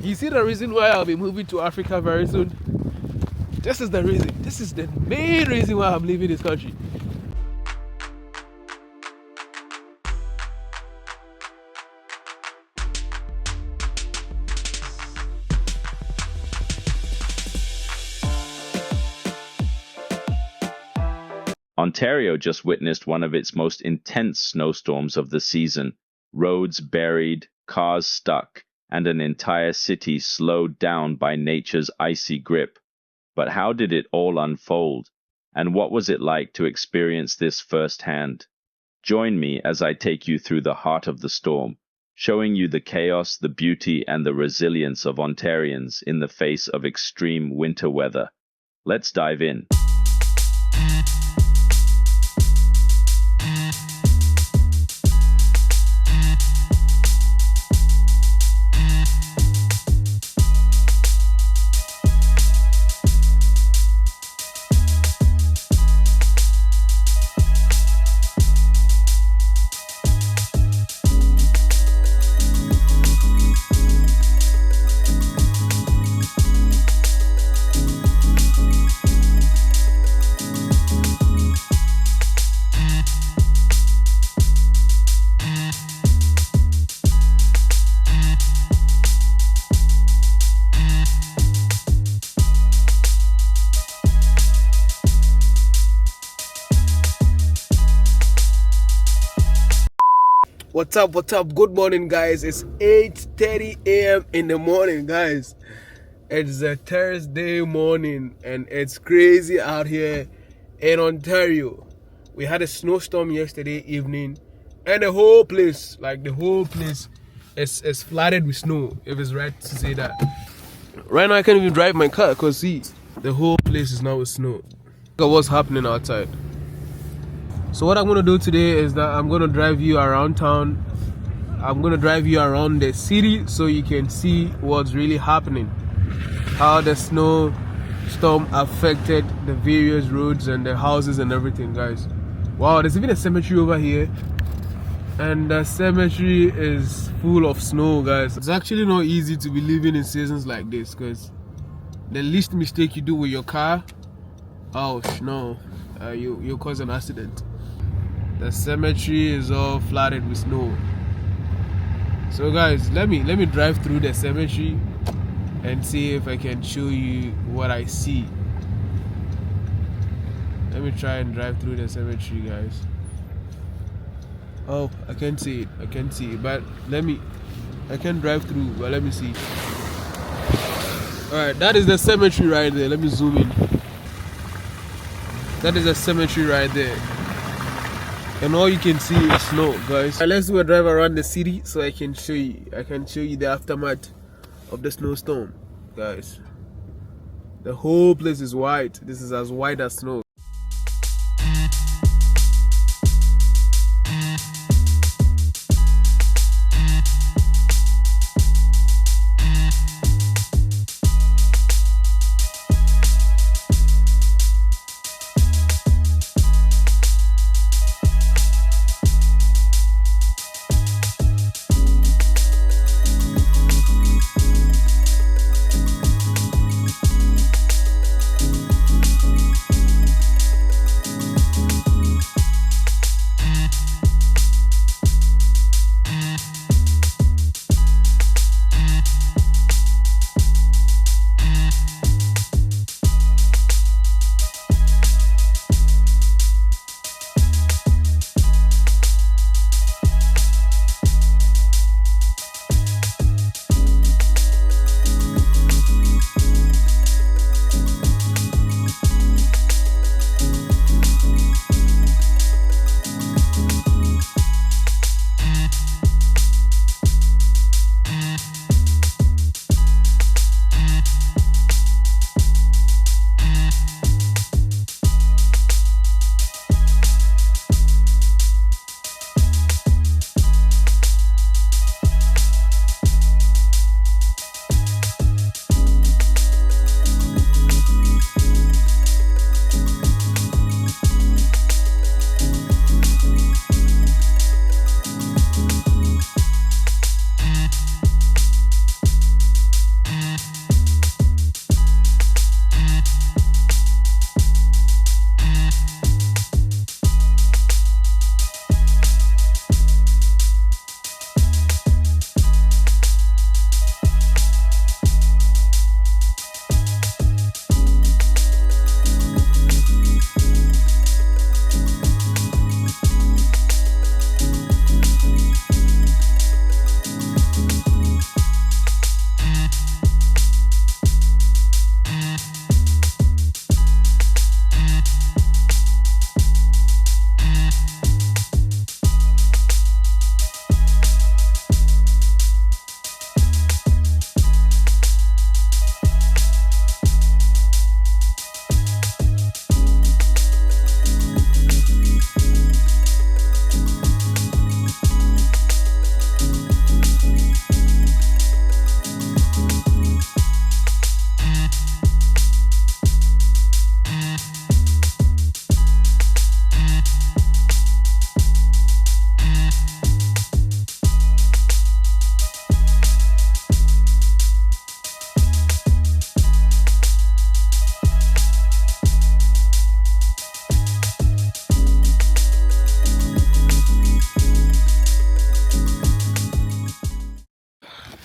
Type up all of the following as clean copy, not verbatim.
You see the reason why I'll be moving to Africa very soon? This is the reason. This is the main reason why I'm leaving this country. Ontario just witnessed one of its most intense snowstorms of the season. Roads buried, cars stuck, and an entire city slowed down by nature's icy grip. But how did it all unfold? And what was it like to experience this firsthand? Join me as I take you through the heart of the storm, showing you the chaos, the beauty, and the resilience of Ontarians in the face of extreme winter weather. Let's dive in. What's up? What's up? Good morning, guys. It's 8:30 a.m. in the morning, guys. It's a Thursday morning and it's crazy out here in Ontario. We had a snowstorm yesterday evening and the whole place is flooded with snow, if it's right to say that. Right now I can't even drive my car because see, the whole place is now with snow. Look at what's happening outside. So what I'm going to do today is that I'm going to drive you around town. I'm going to drive you around the city so you can see what's really happening. How the snowstorm affected the various roads and the houses and everything, guys. Wow, there's even a cemetery over here. And the cemetery is full of snow, guys. It's actually not easy to be living in seasons like this because the least mistake you do with your car, oh no, you cause an accident. The cemetery is all flooded with snow. So guys, let me drive through the cemetery and see if I can show you what I see. Let me try and drive through the cemetery, guys. Oh, I can't see it, but I can drive through, but let me see. Alright, that is the cemetery right there. Let me zoom in. That is the cemetery right there. And all you can see is snow, guys. Let's do a drive around the city so I can show you the aftermath of the snowstorm, guys. The whole place is white. This is as white as snow.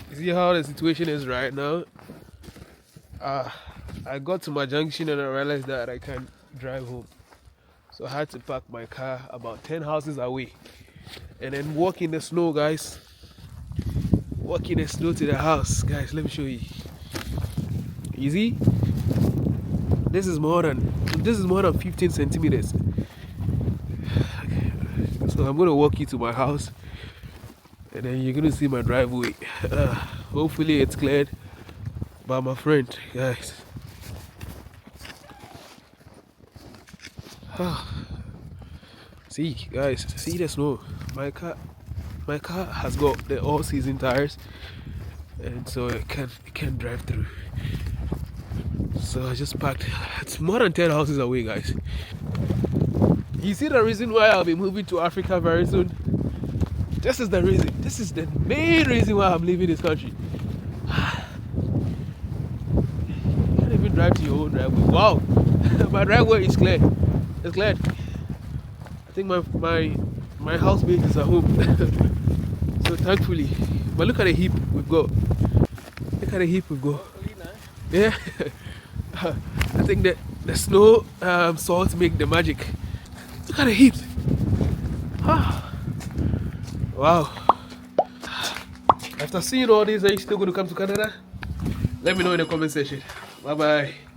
You see how the situation is right now? I got to my junction and I realized that I can't drive home. So I had to park my car about 10 houses away and then walk in the snow, guys. Walk in the snow to the house. Guys, let me show you. You see? This is more than 15 centimeters. So I'm gonna walk you to my house and then you're gonna see my driveway. Hopefully it's cleared by my friend, guys. See, guys, see the snow. My car has got the all-season tires, and so it can drive through. So I just parked. It's more than 10 houses away, guys. You see the reason why I'll be moving to Africa very soon? This is the reason. This is the main reason why I'm leaving this country. You can't even drive to your own driveway. Wow, my driveway is clear. It's cleared. I think my housemate is at home. So thankfully, but look at the heap we've got. Look at the heap we've got. Yeah. I think that the snow salt make the magic. Look at the heap. Wow. After seeing all this, are you still going to come to Canada? Let me know in the comment section. Bye bye.